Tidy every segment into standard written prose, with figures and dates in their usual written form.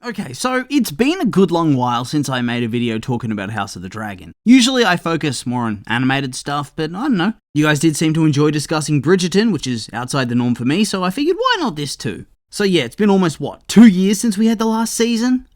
Okay, so it's been a good long while since I made a video talking about House of the Dragon. Usually I focus more on animated stuff, but I don't know. You guys did seem to enjoy discussing Bridgerton, which is outside the norm for me, so I figured why not this too? So yeah, it's been almost 2 years since we had the last season?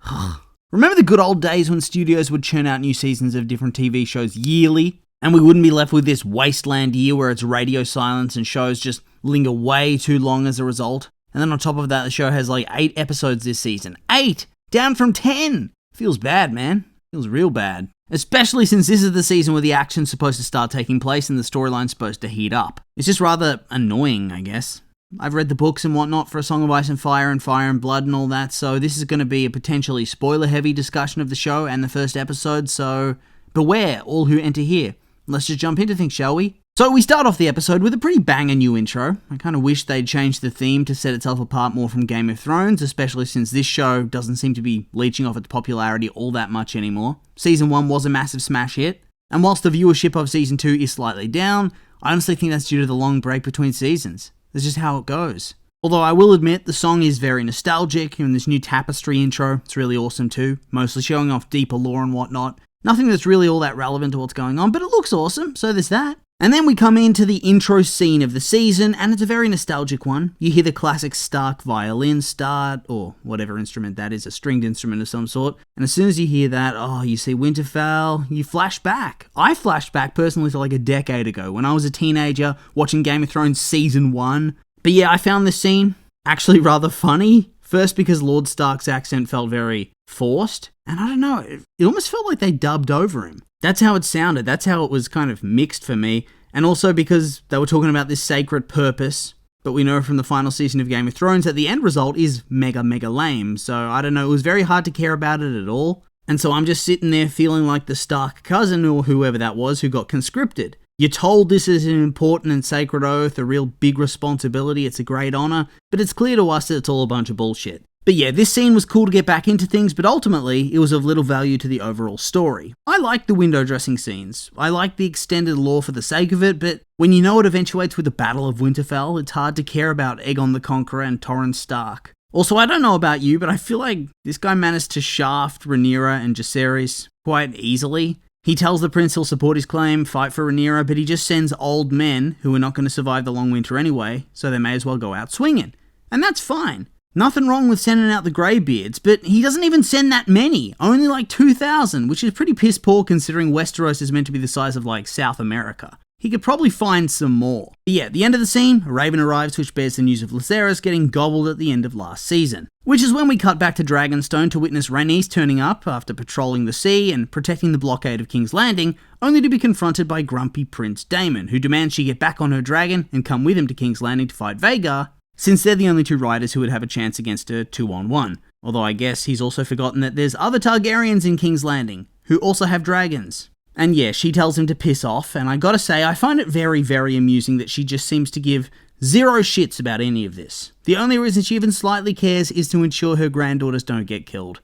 Remember the good old days when studios would churn out new seasons of different TV shows yearly? And we wouldn't be left with this wasteland year where it's radio silence and shows just linger way too long as a result? And then on top of that, the show has 8 episodes this season. 8! Down from 10! Feels bad, man. Feels real bad. Especially since this is the season where the action's supposed to start taking place and the storyline's supposed to heat up. It's just rather annoying, I guess. I've read the books and whatnot for A Song of Ice and Fire and Blood and all that, so this is going to be a potentially spoiler-heavy discussion of the show and the first episode, so beware all who enter here. Let's just jump into things, shall we? So we start off the episode with a pretty banger new intro. I kind of wish they'd changed the theme to set itself apart more from Game of Thrones, especially since this show doesn't seem to be leeching off its popularity all that much anymore. Season 1 was a massive smash hit, and whilst the viewership of Season 2 is slightly down, I honestly think that's due to the long break between seasons. That's just how it goes. Although I will admit, the song is very nostalgic, and this new tapestry intro, it's really awesome too, mostly showing off deeper lore and whatnot. Nothing that's really all that relevant to what's going on, but it looks awesome, so there's that. And then we come into the intro scene of the season, and it's a very nostalgic one. You hear the classic Stark violin start, or whatever instrument that is, a stringed instrument of some sort. And as soon as you hear that, you see Winterfell, you flash back. I flashed back personally to a decade ago, when I was a teenager watching Game of Thrones Season 1. But yeah, I found this scene actually rather funny. First because Lord Stark's accent felt very forced, and I don't know, it almost felt like they dubbed over him. That's how it sounded, that's how it was kind of mixed for me, and also because they were talking about this sacred purpose, but we know from the final season of Game of Thrones that the end result is mega lame, so I don't know, it was very hard to care about it at all, and so I'm just sitting there feeling like the Stark cousin or whoever that was who got conscripted. You're told this is an important and sacred oath, a real big responsibility, it's a great honor, but it's clear to us that it's all a bunch of bullshit. But yeah, this scene was cool to get back into things, but ultimately, it was of little value to the overall story. I like the window dressing scenes. I like the extended lore for the sake of it, but when you know it eventuates with the Battle of Winterfell, it's hard to care about Egon the Conqueror and Torrhen Stark. Also, I don't know about you, but I feel like this guy managed to shaft Rhaenyra and Jacaerys quite easily. He tells the prince he'll support his claim, fight for Rhaenyra, but he just sends old men who are not going to survive the long winter anyway, so they may as well go out swinging. And that's fine. Nothing wrong with sending out the greybeards, but he doesn't even send that many, only 2,000, which is pretty piss poor considering Westeros is meant to be the size of South America. He could probably find some more. But yeah, at the end of the scene, a raven arrives which bears the news of Larys getting gobbled at the end of last season. Which is when we cut back to Dragonstone to witness Rhaenys turning up after patrolling the sea and protecting the blockade of King's Landing, only to be confronted by grumpy Prince Damon, who demands she get back on her dragon and come with him to King's Landing to fight Vhagar, since they're the only two riders who would have a chance against her 2-on-1. Although I guess he's also forgotten that there's other Targaryens in King's Landing, who also have dragons. And yeah, she tells him to piss off, and I gotta say, I find it very amusing that she just seems to give zero shits about any of this. The only reason she even slightly cares is to ensure her granddaughters don't get killed.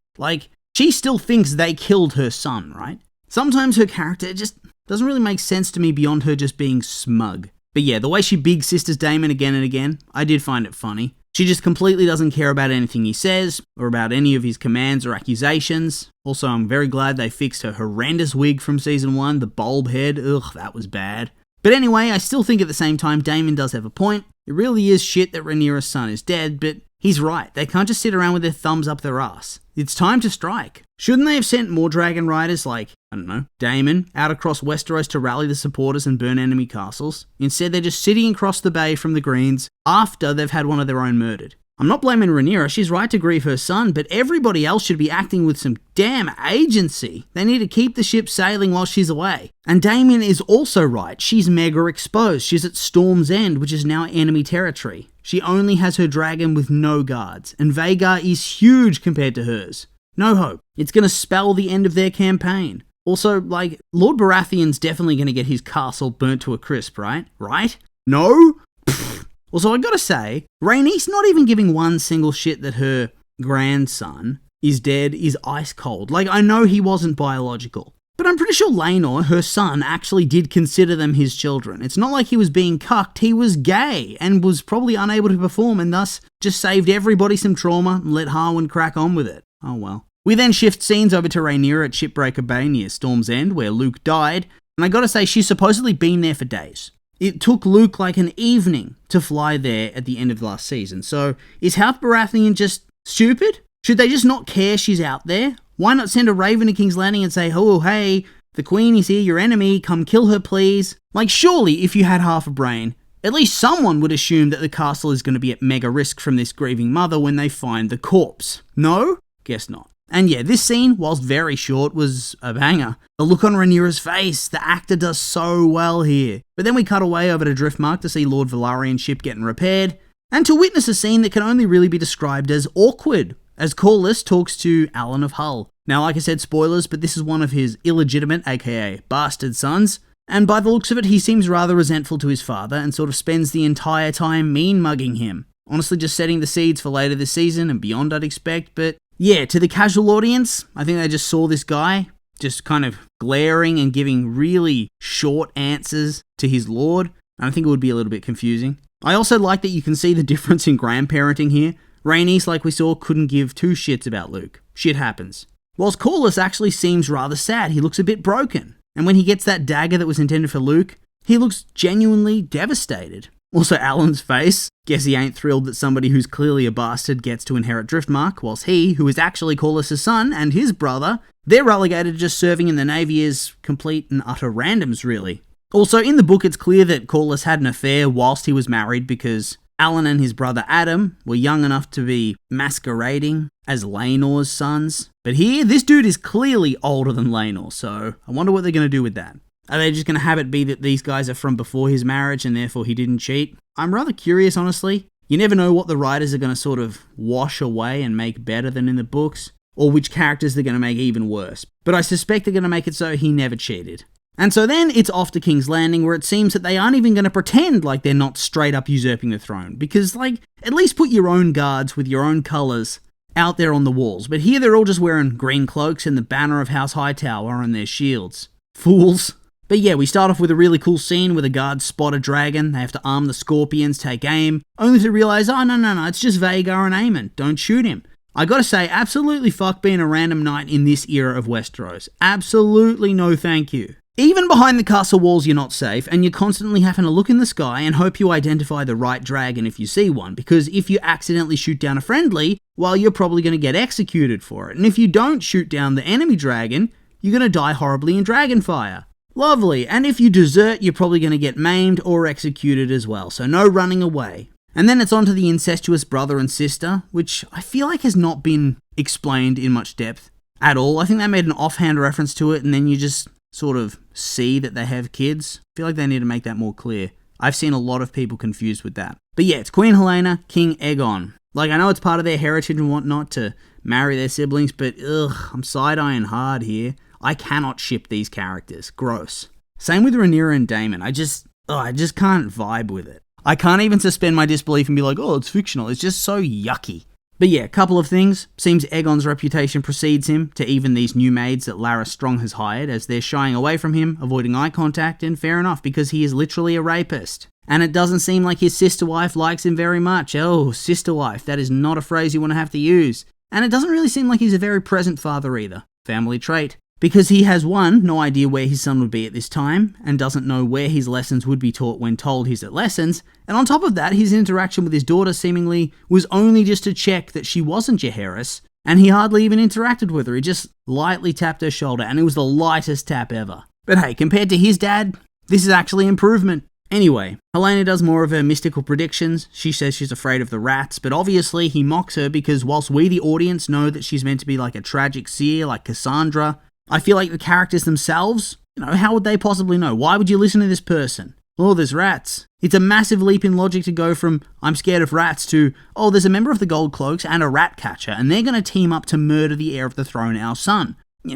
She still thinks they killed her son, right? Sometimes her character just doesn't really make sense to me beyond her just being smug. But yeah, the way she big sisters Damon again and again, I did find it funny. She just completely doesn't care about anything he says, or about any of his commands or accusations. Also, I'm very glad they fixed her horrendous wig from Season 1, the bulb head, that was bad. But anyway, I still think at the same time Damon does have a point. It really is shit that Rhaenyra's son is dead, but he's right, they can't just sit around with their thumbs up their ass. It's time to strike. Shouldn't they have sent more dragon riders Damon, out across Westeros to rally the supporters and burn enemy castles? Instead, they're just sitting across the bay from the Greens after they've had one of their own murdered. I'm not blaming Rhaenyra, she's right to grieve her son, but everybody else should be acting with some damn agency. They need to keep the ship sailing while she's away. And Damon is also right, she's mega exposed. She's at Storm's End, which is now enemy territory. She only has her dragon with no guards, and Vhagar is huge compared to hers. No hope. It's gonna spell the end of their campaign. Also, Lord Baratheon's definitely gonna get his castle burnt to a crisp, right? Right? No? Also, I gotta say, Rhaenys not even giving one single shit that her grandson is dead is ice cold. I know he wasn't biological, but I'm pretty sure Rhaenys, her son, actually did consider them his children. It's not like he was being cucked, he was gay and was probably unable to perform and thus just saved everybody some trauma and let Harwin crack on with it. Oh well. We then shift scenes over to Rhaenyra at Shipbreaker Bay near Storm's End, where Luke died, and I gotta say, she's supposedly been there for days. It took Luke like an evening to fly there at the end of last season, so is House Baratheon just stupid? Should they just not care she's out there? Why not send a raven to King's Landing and say, oh, hey, the Queen is here, your enemy, come kill her please? Like, surely, if you had half a brain, at least someone would assume that the castle is going to be at mega risk from this grieving mother when they find the corpse. No? Guess not. And yeah, this scene, whilst very short, was a banger. The look on Rhaenyra's face, the actor does so well here. But then we cut away over to Driftmark to see Lord Velarion's ship getting repaired, and to witness a scene that can only really be described as awkward, as Corlys talks to Alan of Hull. Now, like I said, spoilers, but this is one of his illegitimate, aka bastard sons, and by the looks of it, he seems rather resentful to his father and sort of spends the entire time mean-mugging him. Honestly, just setting the seeds for later this season and beyond, I'd expect, but yeah, to the casual audience, I think they just saw this guy just kind of glaring and giving really short answers to his lord, and I think it would be a little bit confusing. I also like that you can see the difference in grandparenting here. Rhaenys, like we saw, couldn't give two shits about Luke. Shit happens. Whilst Corlys actually seems rather sad, he looks a bit broken. And when he gets that dagger that was intended for Luke, he looks genuinely devastated. Also, Alan's face. Guess he ain't thrilled that somebody who's clearly a bastard gets to inherit Driftmark, whilst he, who is actually Corlys' son, and his brother, they're relegated to just serving in the Navy as complete and utter randoms, really. Also, in the book, it's clear that Corlys had an affair whilst he was married because Alan and his brother Adam were young enough to be masquerading as Laenor's sons. But here, this dude is clearly older than Laenor, so I wonder what they're going to do with that. Are they just going to have it be that these guys are from before his marriage and therefore he didn't cheat? I'm rather curious, honestly. You never know what the writers are going to sort of wash away and make better than in the books, or which characters they're going to make even worse. But I suspect they're going to make it so he never cheated. And so then it's off to King's Landing, where it seems that they aren't even going to pretend like they're not straight up usurping the throne. Because, like, at least put your own guards with your own colours out there on the walls. But here they're all just wearing green cloaks and the banner of House Hightower on their shields. Fools. But yeah, we start off with a really cool scene where the guards spot a dragon, they have to arm the scorpions, take aim, only to realise, oh no, it's just Vhagar and Aemon, don't shoot him. I gotta say, absolutely fuck being a random knight in this era of Westeros. Absolutely no thank you. Even behind the castle walls you're not safe, and you're constantly having to look in the sky and hope you identify the right dragon if you see one, because if you accidentally shoot down a friendly, well, you're probably going to get executed for it, and if you don't shoot down the enemy dragon, you're going to die horribly in dragonfire. Lovely, and if you desert, you're probably going to get maimed or executed as well, so no running away. And then it's on to the incestuous brother and sister, which I feel like has not been explained in much depth at all. I think they made an offhand reference to it, and then you just sort of see that they have kids. I feel like they need to make that more clear. I've seen a lot of people confused with that. But yeah, it's Queen Helaena, King Egon. Like, I know it's part of their heritage and whatnot to marry their siblings, but I'm side-eyeing hard here. I cannot ship these characters. Gross. Same with Rhaenyra and Damon. I just can't vibe with it. I can't even suspend my disbelief and be like, oh, it's fictional. It's just so yucky. But yeah, a couple of things. Seems Egon's reputation precedes him to even these new maids that Larys Strong has hired, as they're shying away from him, avoiding eye contact, and fair enough, because he is literally a rapist. And it doesn't seem like his sister wife likes him very much. Oh, sister wife, that is not a phrase you want to have to use. And it doesn't really seem like he's a very present father either. Family trait. Because he has, one, no idea where his son would be at this time, and doesn't know where his lessons would be taught when told he's at lessons, and on top of that, his interaction with his daughter seemingly was only just to check that she wasn't Jaehaerys, and he hardly even interacted with her. He just lightly tapped her shoulder, and it was the lightest tap ever. But hey, compared to his dad, this is actually improvement. Anyway, Helaena does more of her mystical predictions. She says she's afraid of the rats, but obviously he mocks her because whilst we, the audience, know that she's meant to be like a tragic seer like Cassandra, I feel like the characters themselves, how would they possibly know? Why would you listen to this person? Oh, there's rats. It's a massive leap in logic to go from, I'm scared of rats, to, oh, there's a member of the Gold Cloaks and a rat catcher, and they're going to team up to murder the heir of the throne, our son. You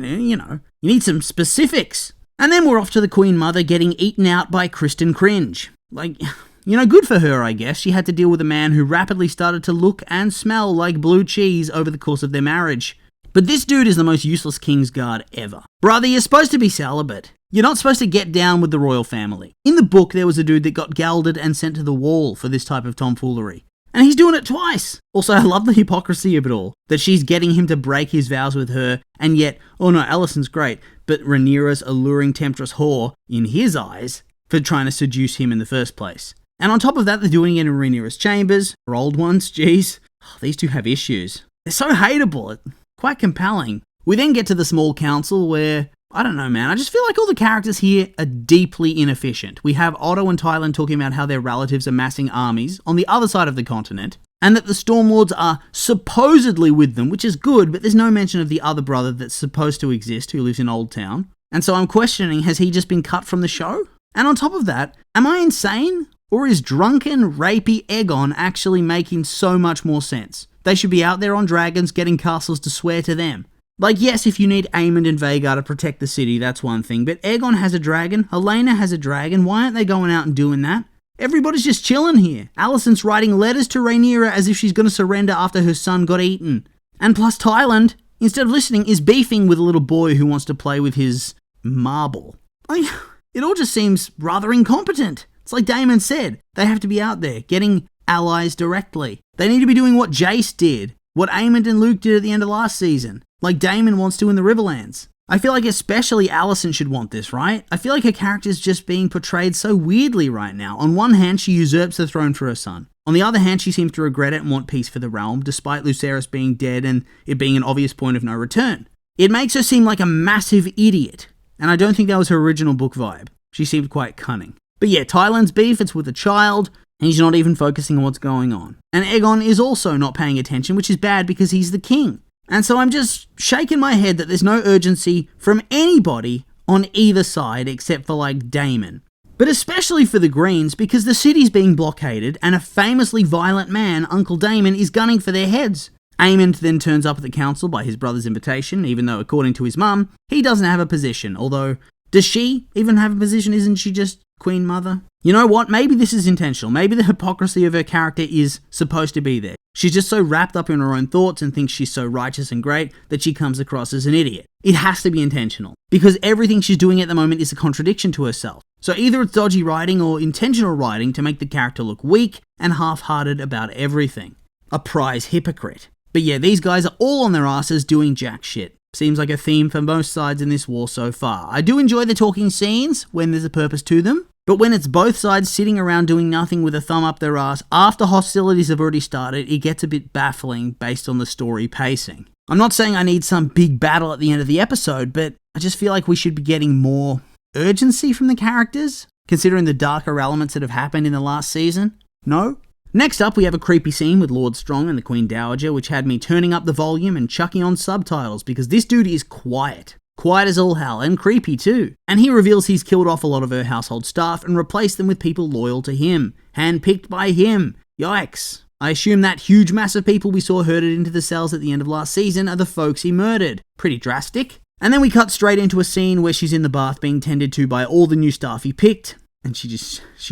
need some specifics. And then we're off to the Queen Mother getting eaten out by Kristen Cringe. Good for her, I guess. She had to deal with a man who rapidly started to look and smell like blue cheese over the course of their marriage. But this dude is the most useless Kingsguard ever. Brother, you're supposed to be celibate. You're not supposed to get down with the royal family. In the book, there was a dude that got gelded and sent to the wall for this type of tomfoolery. And he's doing it twice. Also, I love the hypocrisy of it all. That she's getting him to break his vows with her, and yet, oh no, Alicent's great, but Rhaenyra's alluring temptress whore, in his eyes, for trying to seduce him in the first place. And on top of that, they're doing it in Rhaenyra's chambers, her old ones, jeez. Oh, these two have issues. They're so hateable, it's quite compelling. We then get to the small council where, I don't know, man, I just feel like all the characters here are deeply inefficient. We have Otto and Tyland talking about how their relatives are massing armies on the other side of the continent, and that the Stormlords are supposedly with them, which is good, but there's no mention of the other brother that's supposed to exist who lives in Old Town. And so I'm questioning, has he just been cut from the show? And on top of that, am I insane? Or is drunken, rapey Egon actually making so much more sense? They should be out there on dragons getting castles to swear to them. Like, yes, if you need Aemond and Vhagar to protect the city, that's one thing, but Egon has a dragon, Helena has a dragon, why aren't they going out and doing that? Everybody's just chilling here. Alicent's writing letters to Rhaenyra as if she's going to surrender after her son got eaten. And plus Tyland, instead of listening, is beefing with a little boy who wants to play with his marble. It all just seems rather incompetent. It's like Damon said, they have to be out there, getting allies directly. They need to be doing what Jace did, what Aemond and Luke did at the end of last season, like Damon wants to in the Riverlands. I feel like especially Alicent should want this, right? I feel like her character's just being portrayed so weirdly right now. On one hand, she usurps the throne for her son. On the other hand, she seems to regret it and want peace for the realm, despite Lucerys being dead and it being an obvious point of no return. It makes her seem like a massive idiot, and I don't think that was her original book vibe. She seemed quite cunning. But yeah, Tyland's beef, it's with a child, and he's not even focusing on what's going on. And Egon is also not paying attention, which is bad because he's the king. And so I'm just shaking my head that there's no urgency from anybody on either side except for like Damon. But especially for the Greens because the city's being blockaded and a famously violent man, Uncle Damon, is gunning for their heads. Aemond then turns up at the council by his brother's invitation, even though according to his mum, he doesn't have a position. Although, does she even have a position? Isn't she just Queen Mother? You know what? Maybe this is intentional. Maybe the hypocrisy of her character is supposed to be there. She's just so wrapped up in her own thoughts and thinks she's so righteous and great that she comes across as an idiot. It has to be intentional, because everything she's doing at the moment is a contradiction to herself. So either it's dodgy writing or intentional writing to make the character look weak and half-hearted about everything. A prize hypocrite. But yeah, these guys are all on their asses doing jack shit. Seems like a theme for most sides in this war so far. I do enjoy the talking scenes when there's a purpose to them, but when it's both sides sitting around doing nothing with a thumb up their ass after hostilities have already started, it gets a bit baffling based on the story pacing. I'm not saying I need some big battle at the end of the episode, but I just feel like we should be getting more urgency from the characters, considering the darker elements that have happened in the last season. No? Next up, we have a creepy scene with Lord Strong and the Queen Dowager, which had me turning up the volume and chucking on subtitles because this dude is quiet. Quiet as all hell, and creepy too. And he reveals he's killed off a lot of her household staff and replaced them with people loyal to him, handpicked by him. Yikes. I assume that huge mass of people we saw herded into the cells at the end of last season are the folks he murdered. Pretty drastic. And then we cut straight into a scene where she's in the bath being tended to by all the new staff he picked, and she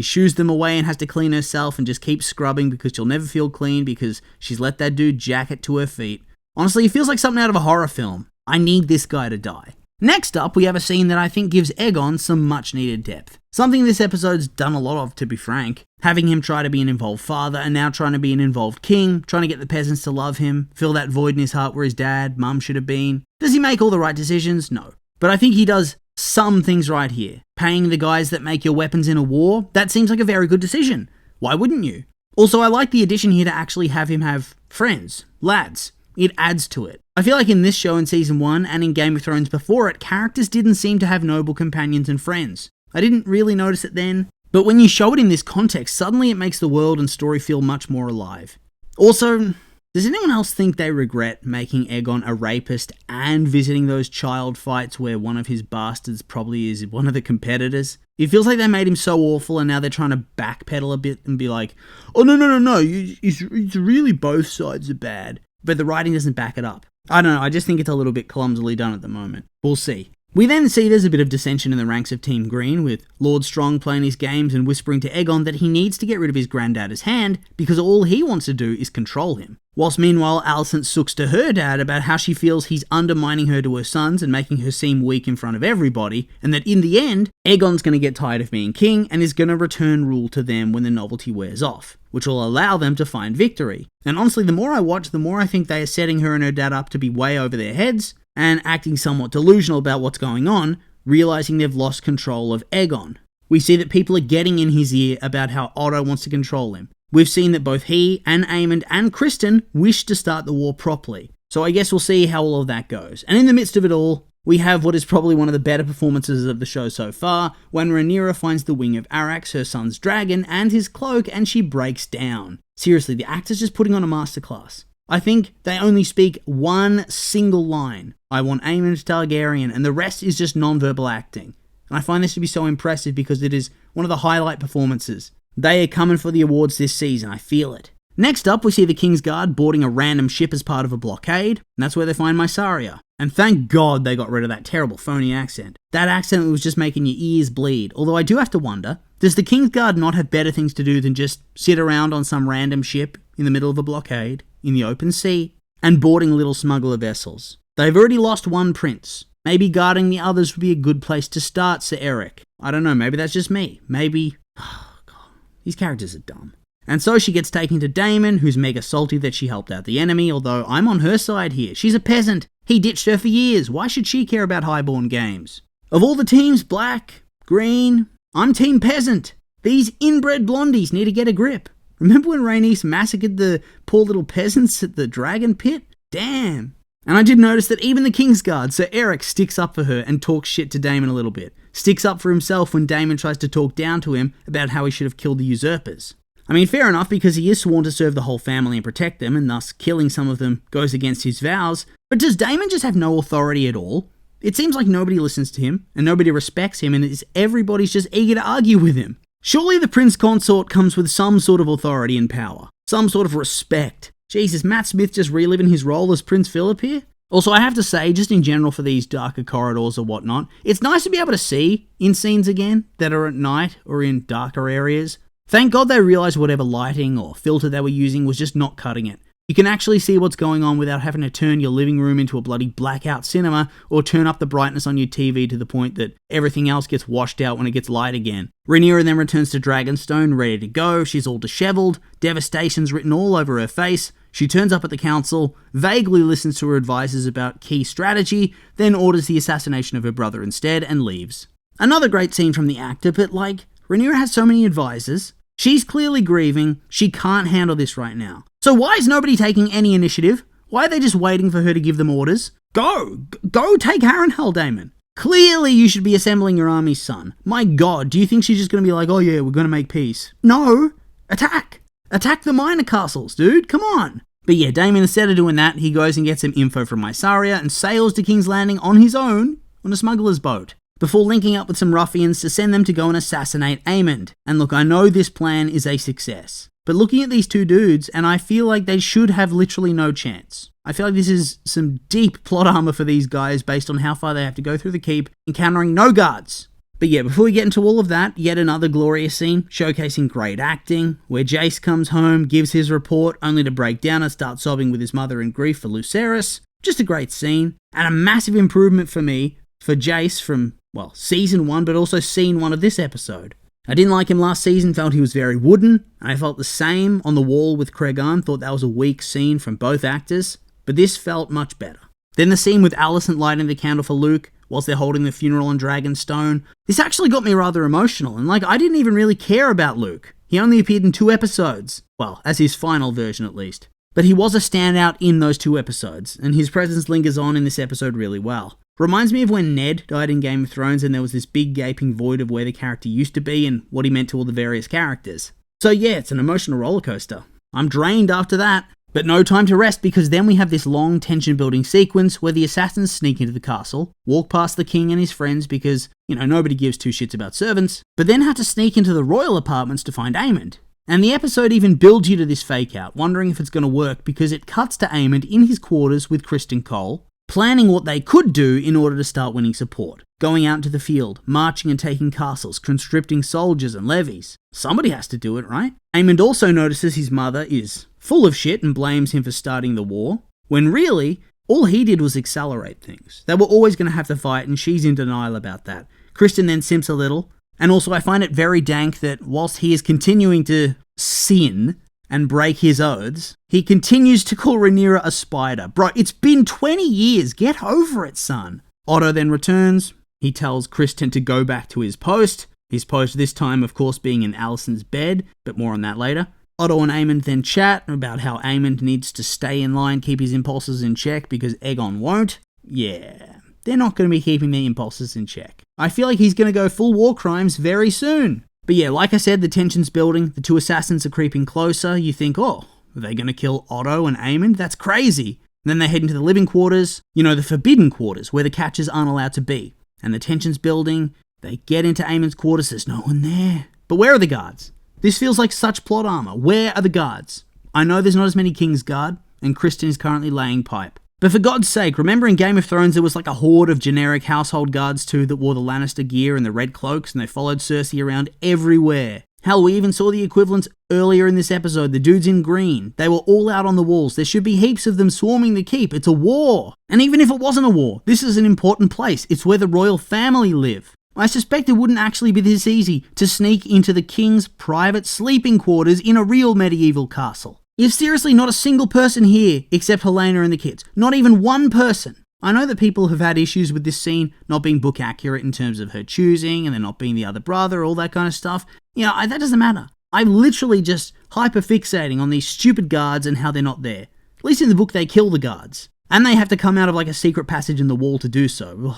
shoos them away and has to clean herself and just keeps scrubbing because she'll never feel clean because she's let that dude jack it to her feet. Honestly, it feels like something out of a horror film. I need this guy to die. Next up, we have a scene that I think gives Egon some much needed depth. Something this episode's done a lot of, to be frank. Having him try to be an involved father and now trying to be an involved king, trying to get the peasants to love him, fill that void in his heart where his dad, mum should have been. Does he make all the right decisions? No. But I think he does some things right here. Paying the guys that make your weapons in a war, that seems like a very good decision. Why wouldn't you? Also, I like the addition here to actually have him have friends, lads. It adds to it. I feel like in this show in Season 1 and in Game of Thrones before it, characters didn't seem to have noble companions and friends. I didn't really notice it then, but when you show it in this context, suddenly it makes the world and story feel much more alive. Also, does anyone else think they regret making Egon a rapist and visiting those child fights where one of his bastards probably is one of the competitors? It feels like they made him so awful and now they're trying to backpedal a bit and be like, oh no, it's really both sides are bad. But the writing doesn't back it up. I don't know, I just think it's a little bit clumsily done at the moment. We'll see. We then see there's a bit of dissension in the ranks of Team Green, with Lord Strong playing his games and whispering to Egon that he needs to get rid of his granddad's hand because all he wants to do is control him. Whilst meanwhile Alicent sooks to her dad about how she feels he's undermining her to her sons and making her seem weak in front of everybody, and that in the end, Egon's going to get tired of being king and is going to return rule to them when the novelty wears off. which will allow them to find victory. And honestly, the more I watch, the more I think they are setting her and her dad up to be way over their heads and acting somewhat delusional about what's going on, realizing they've lost control of Egon. We see that people are getting in his ear about how Otto wants to control him. We've seen that both he and Aemond and Kristen wish to start the war properly. So I guess we'll see how all of that goes. And in the midst of it all, we have what is probably one of the better performances of the show so far, when Rhaenyra finds the wing of Arax, her son's dragon, and his cloak, and she breaks down. Seriously, the actor's just putting on a masterclass. I think they only speak one single line. I want Aemond Targaryen, and the rest is just non-verbal acting. And I find this to be so impressive because it is one of the highlight performances. They are coming for the awards this season, I feel it. Next up, we see the Kingsguard boarding a random ship as part of a blockade, and that's where they find Mysaria. And thank God they got rid of that terrible phony accent. That accent was just making your ears bleed, although I do have to wonder, does the Kingsguard not have better things to do than just sit around on some random ship in the middle of a blockade, in the open sea, and boarding little smuggler vessels? They've already lost one prince. Maybe guarding the others would be a good place to start, Sir Eric. I don't know, maybe that's just me. Maybe... Oh, God. These characters are dumb. And so she gets taken to Damon, who's mega salty that she helped out the enemy, although I'm on her side here. She's a peasant. He ditched her for years. Why should she care about highborn games? Of all the teams, black, green, I'm team peasant. These inbred blondies need to get a grip. Remember when Rhaenys massacred the poor little peasants at the dragon pit? Damn. And I did notice that even the Kingsguard, Sir Eric, sticks up for her and talks shit to Damon a little bit. Sticks up for himself when Damon tries to talk down to him about how he should have killed the usurpers. I mean, fair enough, because he is sworn to serve the whole family and protect them, and thus killing some of them goes against his vows. But does Damon just have no authority at all? It seems like nobody listens to him, and nobody respects him, and everybody's just eager to argue with him. Surely the Prince Consort comes with some sort of authority and power. Some sort of respect. Jesus, Matt Smith just reliving his role as Prince Philip here? Also, I have to say, just in general for these darker corridors or whatnot, it's nice to be able to see in scenes again that are at night or in darker areas. Thank God they realised whatever lighting or filter they were using was just not cutting it. You can actually see what's going on without having to turn your living room into a bloody blackout cinema or turn up the brightness on your TV to the point that everything else gets washed out when it gets light again. Rhaenyra then returns to Dragonstone, ready to go. She's all dishevelled, devastation's written all over her face. She turns up at the council, vaguely listens to her advisors about key strategy, then orders the assassination of her brother instead and leaves. Another great scene from the actor, but Rhaenyra has so many advisors. She's clearly grieving. She can't handle this right now. So why is nobody taking any initiative? Why are they just waiting for her to give them orders? Go take Harrenhal, Damon. Clearly you should be assembling your army, son. My God, do you think she's just going to be like, oh yeah, we're going to make peace? No. Attack. Attack the minor castles, dude. Come on. But yeah, Damon, instead of doing that, he goes and gets some info from Mysaria and sails to King's Landing on his own on a smuggler's boat, before linking up with some ruffians to send them to go and assassinate Aemond. And look, I know this plan is a success, but looking at these two dudes, and I feel like they should have literally no chance. I feel like this is some deep plot armor for these guys based on how far they have to go through the keep, encountering no guards. But yeah, before we get into all of that, yet another glorious scene showcasing great acting, where Jace comes home, gives his report, only to break down and start sobbing with his mother in grief for Lucerys. Just a great scene, and a massive improvement for me for Jace from, season 1, but also scene 1 of this episode. I didn't like him last season, felt he was very wooden, and I felt the same on the wall with Cregan, thought that was a weak scene from both actors, but this felt much better. Then the scene with Alicent lighting the candle for Luke, whilst they're holding the funeral on Dragonstone, this actually got me rather emotional, and I didn't even really care about Luke. He only appeared in 2 episodes, as his final version at least. But he was a standout in those 2 episodes, and his presence lingers on in this episode really well. Reminds me of when Ned died in Game of Thrones and there was this big gaping void of where the character used to be and what he meant to all the various characters. So yeah, it's an emotional rollercoaster. I'm drained after that. But no time to rest, because then we have this long tension-building sequence where the assassins sneak into the castle, walk past the king and his friends because, nobody gives 2 shits about servants, but then have to sneak into the royal apartments to find Aemond. And the episode even builds you to this fake-out, wondering if it's going to work, because it cuts to Aemond in his quarters with Criston Cole, planning what they could do in order to start winning support. Going out into the field, marching and taking castles, conscripting soldiers and levies. Somebody has to do it, right? Aemond also notices his mother is full of shit and blames him for starting the war, when really, all he did was accelerate things. They were always going to have to fight, and she's in denial about that. Criston then simps a little, and also I find it very dank that whilst he is continuing to sin and break his oaths, he continues to call Rhaenyra a spider. Bro, it's been 20 years. Get over it, son. Otto then returns. He tells Criston to go back to his post. His post this time, of course, being in Alicent's bed, but more on that later. Otto and Aemond then chat about how Aemond needs to stay in line, keep his impulses in check because Egon won't. Yeah, they're not going to be keeping their impulses in check. I feel like he's going to go full war crimes very soon. But yeah, like I said, the tension's building. The two assassins are creeping closer. You think, oh, are they going to kill Otto and Aemond? That's crazy. And then they head into the living quarters, the forbidden quarters, where the catchers aren't allowed to be. And the tension's building. They get into Aemond's quarters. There's no one there. But where are the guards? This feels like such plot armor. Where are the guards? I know there's not as many Kingsguard, and Criston is currently laying pipe. But for God's sake, remember in Game of Thrones there was like a horde of generic household guards too that wore the Lannister gear and the red cloaks, and they followed Cersei around everywhere. Hell, we even saw the equivalents earlier in this episode, the dudes in green. They were all out on the walls. There should be heaps of them swarming the keep. It's a war. And even if it wasn't a war, this is an important place. It's where the royal family live. I suspect it wouldn't actually be this easy to sneak into the king's private sleeping quarters in a real medieval castle. If seriously not a single person here except Helaena and the kids. Not even one person. I know that people have had issues with this scene not being book accurate in terms of her choosing and there not being the other brother, all that kind of stuff. That doesn't matter. I'm literally just hyperfixating on these stupid guards and how they're not there. At least in the book they kill the guards. And they have to come out of like a secret passage in the wall to do so.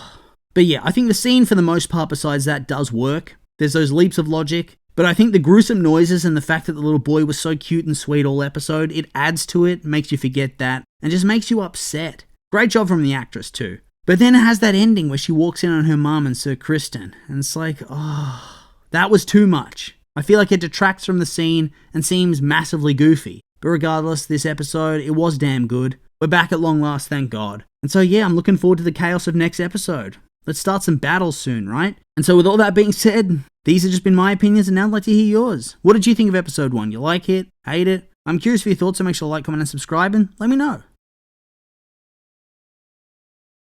But yeah, I think the scene for the most part besides that does work. There's those leaps of logic. But I think the gruesome noises and the fact that the little boy was so cute and sweet all episode, it adds to it, makes you forget that, and just makes you upset. Great job from the actress too. But then it has that ending where she walks in on her mum and Sir Criston, and it's like, that was too much. I feel like it detracts from the scene and seems massively goofy. But regardless, this episode, it was damn good. We're back at long last, thank God. And so yeah, I'm looking forward to the chaos of next episode. Let's start some battles soon, right? And so with all that being said, these have just been my opinions and now I'd like to hear yours. What did you think of episode 1? You like it? Hate it? I'm curious for your thoughts, so make sure to like, comment and subscribe and let me know.